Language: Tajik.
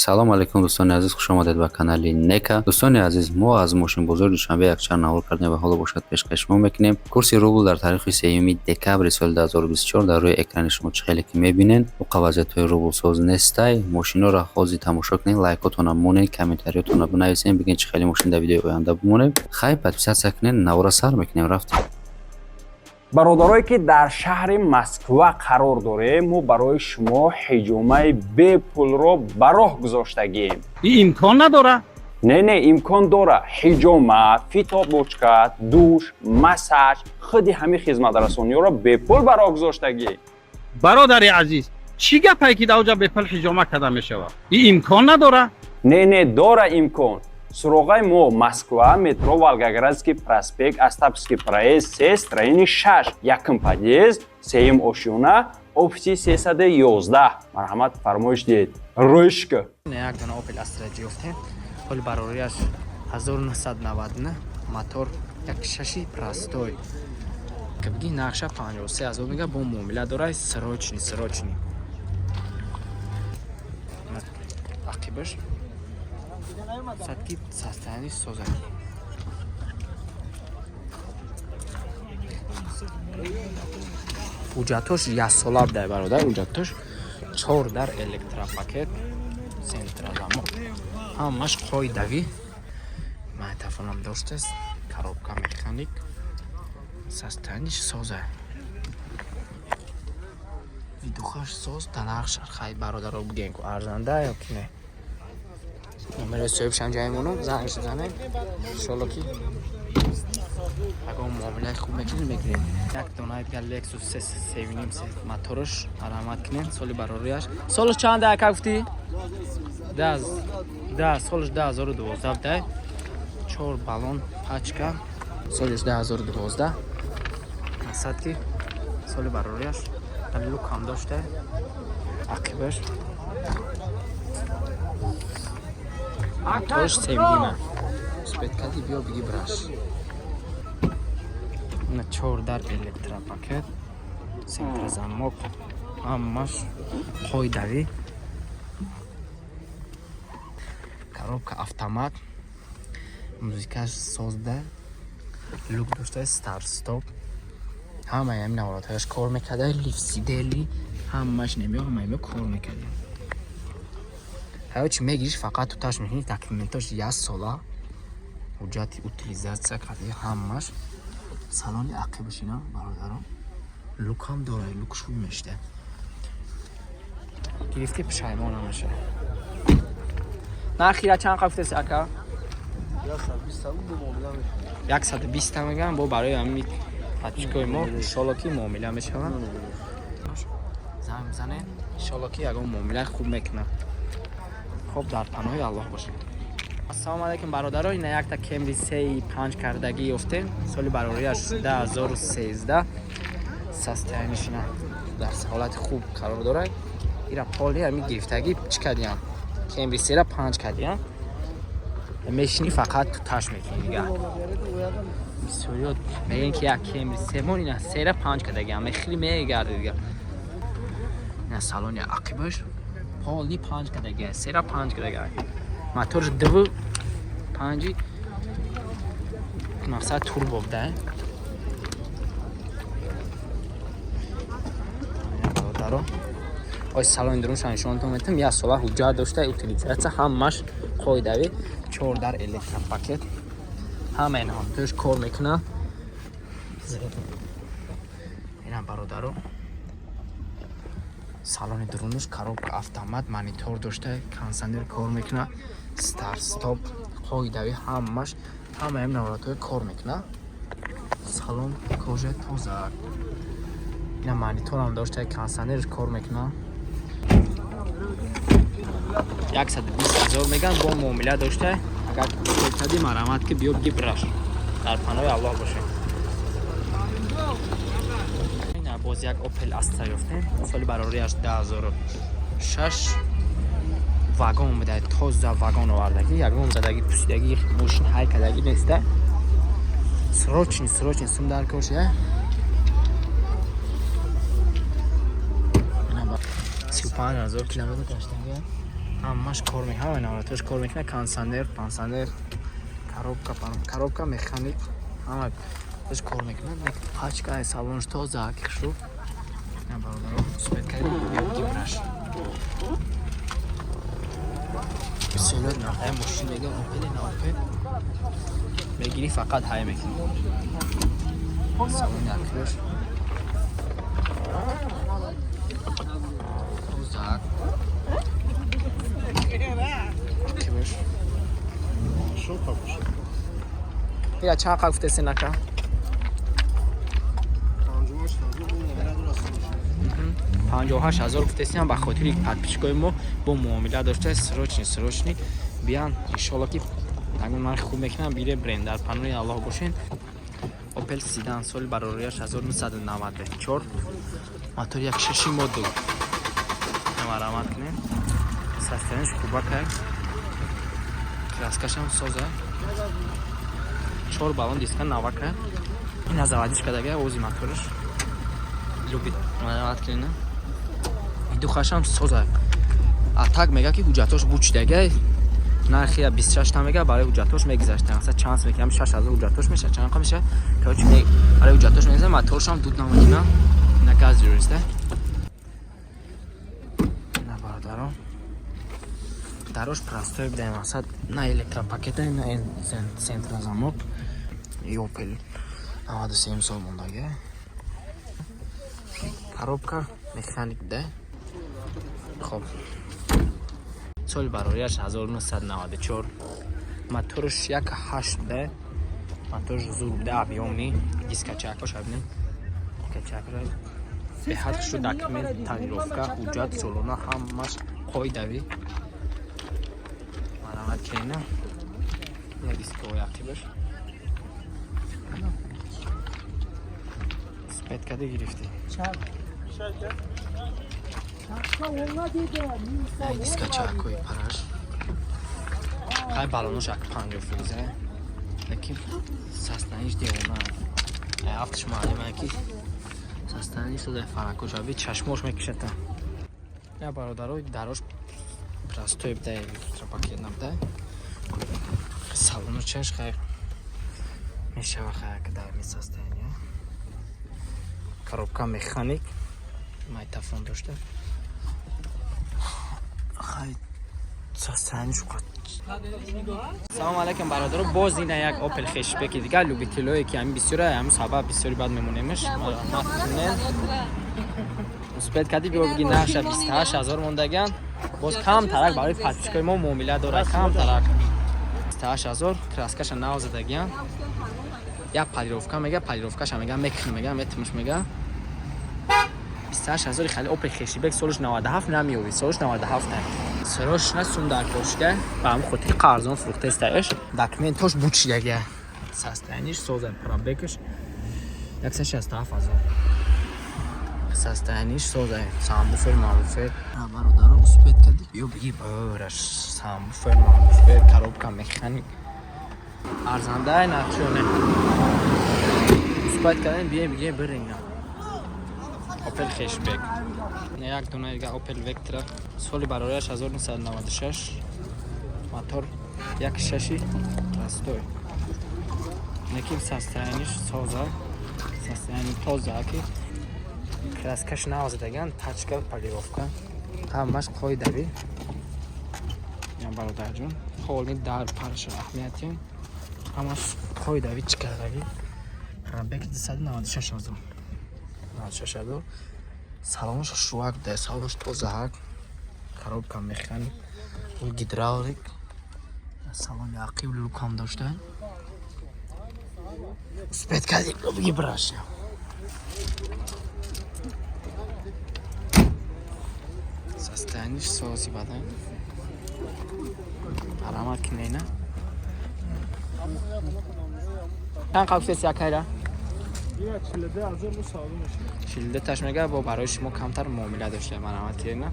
салом алейкум дӯстони азиз, хуш омадед ба канали Neka. дӯстони азиз, мо аз мошинбозори душанбе якчанд навор кардем ва ҳоло бошад пешкаш шумо мекунем. курси рубл дар таърихи 3 декабри соли 2024 дар рӯи экрани шумо чӣ хеле ки мебинен уқа вазъияти рублсоз нестай. мошинро ҳозир тамошо кунед, лайкотона монед, комментариётона бинависен, бигӯед чӣ хеле мошин дар видеои оянда бимонед. хай подписатсия кунед, навора сар мекунем. рафтем. бародарое ки дар шаҳри Москва қарор дорем, мо барои шумо ҳиҷомаи бепулро ба роҳ гузоштагием. имкон надора? Не, имкон дора. ҳиҷома, фитобочка, душ, массаж, худи ҳамин хизматрасониёро бепул ба роҳ гузоштагӣ. бародари азиз, чӣ гапе ки даоҷа бепул ҳиҷома карда мешавад? имкон надора? Не, дора имкон. суроғаи мо Москва, метро Волгоградский проспект, Остапский проезд, 3 строени 6, якум подъезд, 3 ошёна, офиси 311. марҳамат фармоиш дед. рӯшка. Як дона Opel Astra ҷуфтем. ҳоли барориаш 1990 мотор 1.6 простой. Кабги нақша 53000 мега бо муомила дорай срочни. Ақибаш садки состояние соза. Уҷатош ясола дай бародар, уҷатош 4 дар электропакет централамо. ҳамаш қоидави. Магнитофонам доштаст, коробка механик. Состояние соза. Видухаш соз талахшар хай бародаро буген ку арзанда ё ки не. номери соҳибшам ҷаймоно занг занем. иншоалло ки агар муомилаи хуб мекунем. як донаи дигар Lexus 370 мотораш аламат кунем. соли барориаш солаш чанд ака гуфти? 10 солаш 2012 дай. 4 баллон пачка. солаш 2012. масад ки соли барориаш лук ҳам дошта. ақибаш Тош севдима. Спеткади биё биги браш. На 4 дар электропакет. Центрозамок. Ҳамаш қоидави. Коробка автомат. Музикаш созда. Лук дошта старт стоп. ҳама ҳамин навраташ кор мекарда. Лифт сидели ҳамаш немё, ҳама кор мекарда. ҳаё чӣ мегириш фақат туташ мекунӣ, документаш 1 сола ҳуҷҷати утилизатсия карди ҳамаш. салони ақибаш ина бародаро лук ҳам дорад, лукш хуб мешта. гирифти пушаймон намеша. нархира чанд қафтаси ака? 120 мегам бо барои ҳамин пачкои мо иншоалло ки муомила мешавад. занг бизанед иншоалло ки ягон муомила хуб мекунад. خب در پناه الله باشید. السلام علیکم برادران، این یک تا کمری 3.5 کردگی یافته. سال براریش 2013. سسته‌اش نه در حالت خوب قرار داره. ایرا پالی همین گرفتگی چیکادیم؟ کمری 3.5 کردیم. میشینی فقط تو تاش میکنی دیگه. بسیار میگن که یک کمری 3 نه 3.5 کردگی هم خیلی میگرده دیگه. نه سالن عقبش پالی 5 کردگی 3.5 کردگی موتورش 2.5 مقصد توربو بوده. دارو ой салони дуруншан нишонтон метам як сола ҳуҷҷат дошта утилизатсия ҳамаш қоидави 4 дар электропакет ҳама инҳо тош кор мекунад. ина бародаро салони дурунаш коробка автомат монитор дошта кондитсионер кор мекунад. старт стоп қоидави ҳамаш ҳама ин навратҳои кор мекунад. салон кожа тоза. ина монитор ҳам дошта кондитсионерш кор мекунад. 120,000 меган бо муомила дошта. агар кади марҳамат ки биё биги браш дар паноҳи аллоҳ бошем. ина боз як Opel Astra ёфтем. соли барориаш 2006 вагон медаҳад, тоза вагон овардагӣ, ягон задагӣ пусидагӣ мошин ҳайкадагӣ неста. срочни сум дар коша. 35,000 километр гаштага. ҳамаш кор мекунад, навраташ кор мекунад, кондиционер, пансионер, коробка, механик, ҳама тош кор мекунад. Пачка салонш тоза хушруб. На бародаро спеткаи гибраш. Бисёр нархи мошинага Opel на Opel. Мегири фақат ҳай мекунад. Салон якрош. Тоза. Кибаш. Я чақа гуфтеси нака. 58,000 гуфтесиам ба хотири подписчикои мо бо муомила дошта срочни биан иншолло ки агон ман хуб мекунам бире бренд дар панои Аллоҳ бошен. Opel Sedan соли барорияш 1994 мотори 1.6 модул марамат кунем состояниш хубакай краскашам соза 4 балон диска навака ина заводиш кадага ози моториш любит марамат кунем идухашам соза а так мега ки ҳуҷҷатош бучидага нархи 26 та мега барои ҳуҷҷатош мегузаштем аса чанс мекунам 6000 ҳуҷҷатош меша чанқа меша короче барои ҳуҷҷатош мегузарам моторшам дуд намудина на газ ҷуриста на бародаро дарош простой бидаем аса на электропакета на центразамок и Opel 97 сол мондага коробка механик да хоб соли барорияш 1994 моторш 1.8 да моторш зур буда объёмный дискачакош абинем дискачакра беҳад хушу документ тағировка ҳуҷҷат солона ҳамаш қоидави марамат кена я дисковой активаш спеткада гирифти ай дискачакои параш хай балонош ак 50 фуза лекин состояниш девона ай автош маълума ки состояниш суда фаракош аби чашмош мекишата я бародарои дарош простой бда электропакет набда салону чаш хай мешава хай кадами состояние коробка механик майтафон дошта хай состояниш қат салом алейкум бародаро боз ина як Opel хешбеки дигар любителое ки ҳамин бисёра ҳамин сабаб бисёри бад мемонемаш матне успет кади биоги наша 28000 мондаган боз кам тарак барои подписчикои мо муомила дорад кам тарак 28000 краскаша навзадаган як полировка мега полировкаша мега мекни мега метмуш мега 28000 хали Opel хешбек солиш 97 намиёви солиш 97 срочно сундар бошда ба ҳам хотири қарзон фурӯхтестааш документош бучидага состояниш соза пробегаш 167000 состояниш соза самбуфер малуфер бародаро успет кади биё биги бъраш самбуфер малуфер коробка механик арзандаи нархшоне успет кадем биё биги биринга Opel хешбек як дуна дига Opel Vectra соли барорияш 1996 мотор 1.6 простой лекин состояниш соза состояние тоза ки краскаш навзадаган тачка полировка ҳамаш қоидави я бародарҷон ҳолни дар парша аҳамиятин ҳамаш қоидави чикадаги пробег 296000 96,000 салонош шуак да салонош тоза коробка механик гидравлик салон яқи лукам дошта успет кади биги браш состояниш сози бадан арамат кинена чанд қавсес якайра 40000 мусаввим мешавад. шилдаташ мега бо барои шумо камтар муомила дошта марамат кена